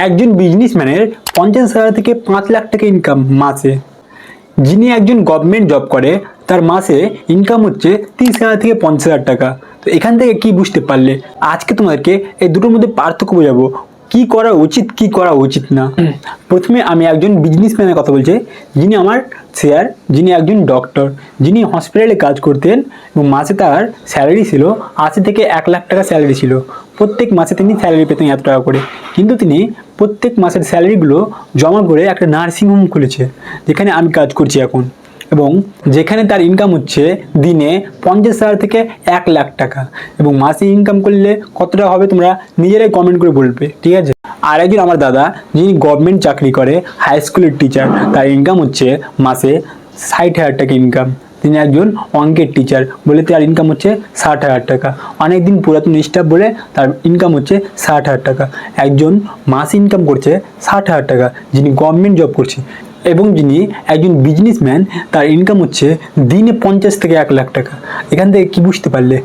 একজন বিজনেসম্যানের 50,000 থেকে 5 লাখ টাকা ইনকাম মাসে। যিনি একজন গভর্নমেন্ট জব করে তার মাসে ইনকাম হচ্ছে 30,000 থেকে 50,000 টাকা। তো এখান থেকে কি বুঝতে পারলে? আজকে তোমাদেরকে এই দুটোর মধ্যে পার্থক্য বোঝাবো, কি করা উচিত কি করা উচিত না। প্রথমে আমি একজন বিজনেসম্যানের কথা বলছি, যিনি আমার স্যার, যিনি একজন ডক্টর, যিনি হসপিটালে কাজ করতেন এবং মাসে তার স্যালারি ছিল 80 থেকে 1 লাখ টাকা স্যালারি ছিল। প্রত্যেক মাসে তিনি স্যালারি পেতেন এত টাকা করে, কিন্তু তিনি প্রত্যেক মাসের স্যালারিগুলো জমা করে একটা নার্সিংহোম খুলেছে, যেখানে আমি কাজ করছি এখন, এবং যেখানে তার ইনকাম হচ্ছে দিনে 50,000 থেকে 1 লাখ টাকা। এবং মাসে ইনকাম করলে কত টাকা হবে তোমরা নিজেরাই কমেন্ট করে বলবে, ঠিক আছে? আর একজন আমার দাদা, যিনি গভর্নমেন্ট চাকরি করে, হাই স্কুলের টিচার, তার ইনকাম হচ্ছে মাসে 60,000 টাকা ইনকাম। তিনি একজন অঙ্কের টিচার বলে তার ইনকাম হচ্ছে 60,000 টাকা। অনেকদিন পুরাতন স্টাফ বলে তার ইনকাম হচ্ছে 60,000 টাকা। একজন মাস ইনকাম করছে 60,000 টাকা, যিনি গভর্নমেন্ট জব করছে। এবং যিনি একজন বিজনেসম্যান, তার ইনকাম হচ্ছে দিনে 50 থেকে 1 লাখ টাকা। এখান থেকে কি বুঝতে পারলে?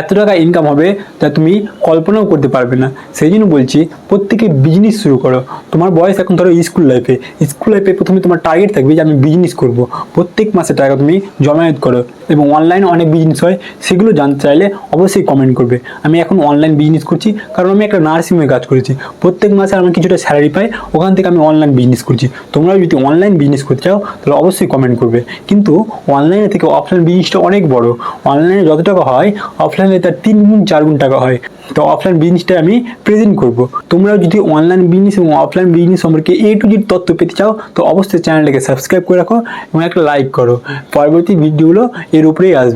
এত টাকা ইনকাম হবে তা তুমি কল্পনাও করতে পারবে না। সেই জন্য বলছি, প্রত্যেকে বিজনেস শুরু করো। তোমার বয়স এখন ধরো স্কুল লাইফে প্রথমে তোমার টার্গেট থাকবে যে আমি বিজনেস করব। প্রত্যেক মাসে টাকা তুমি জমায়েত করো, এবং অনলাইনে অনেক বিজনেস হয়, সেগুলো জানতে চাইলে অবশ্যই কমেন্ট করবে। আমি এখন অনলাইন বিজনেস করছি, কারণ আমি একটা নার্সিংহোমে কাজ করেছি। প্রত্যেক মাসে আমি কিছুটা স্যালারি পাই, ওখান থেকে আমি অনলাইন বিজনেস করছি। তোমরাও যদি অনলাইন বিজনেস করতে চাও তাহলে অবশ্যই কমেন্ট করবে। কিন্তু অনলাইনে থেকে অফলাইন বিজনেসটা অনেক বড়। অনলাইনে যত টাকা হয় অফলাইনে তার 3 গুণ 4 গুণ টাকা হয়। তো অফলাইন বিজনেসটা আমি প্রেজেন্ট করব। তোমরাও যদি অনলাইন বিজনেস এবং অফলাইন বিজনেস সম্পর্কে A to Z তথ্য পেতে চাও তো অবশ্যই চ্যানেলটাকে সাবস্ক্রাইব করে রাখো এবং একটা লাইক করো। পরবর্তী ভিডিওগুলো এর উপরেই আসবে।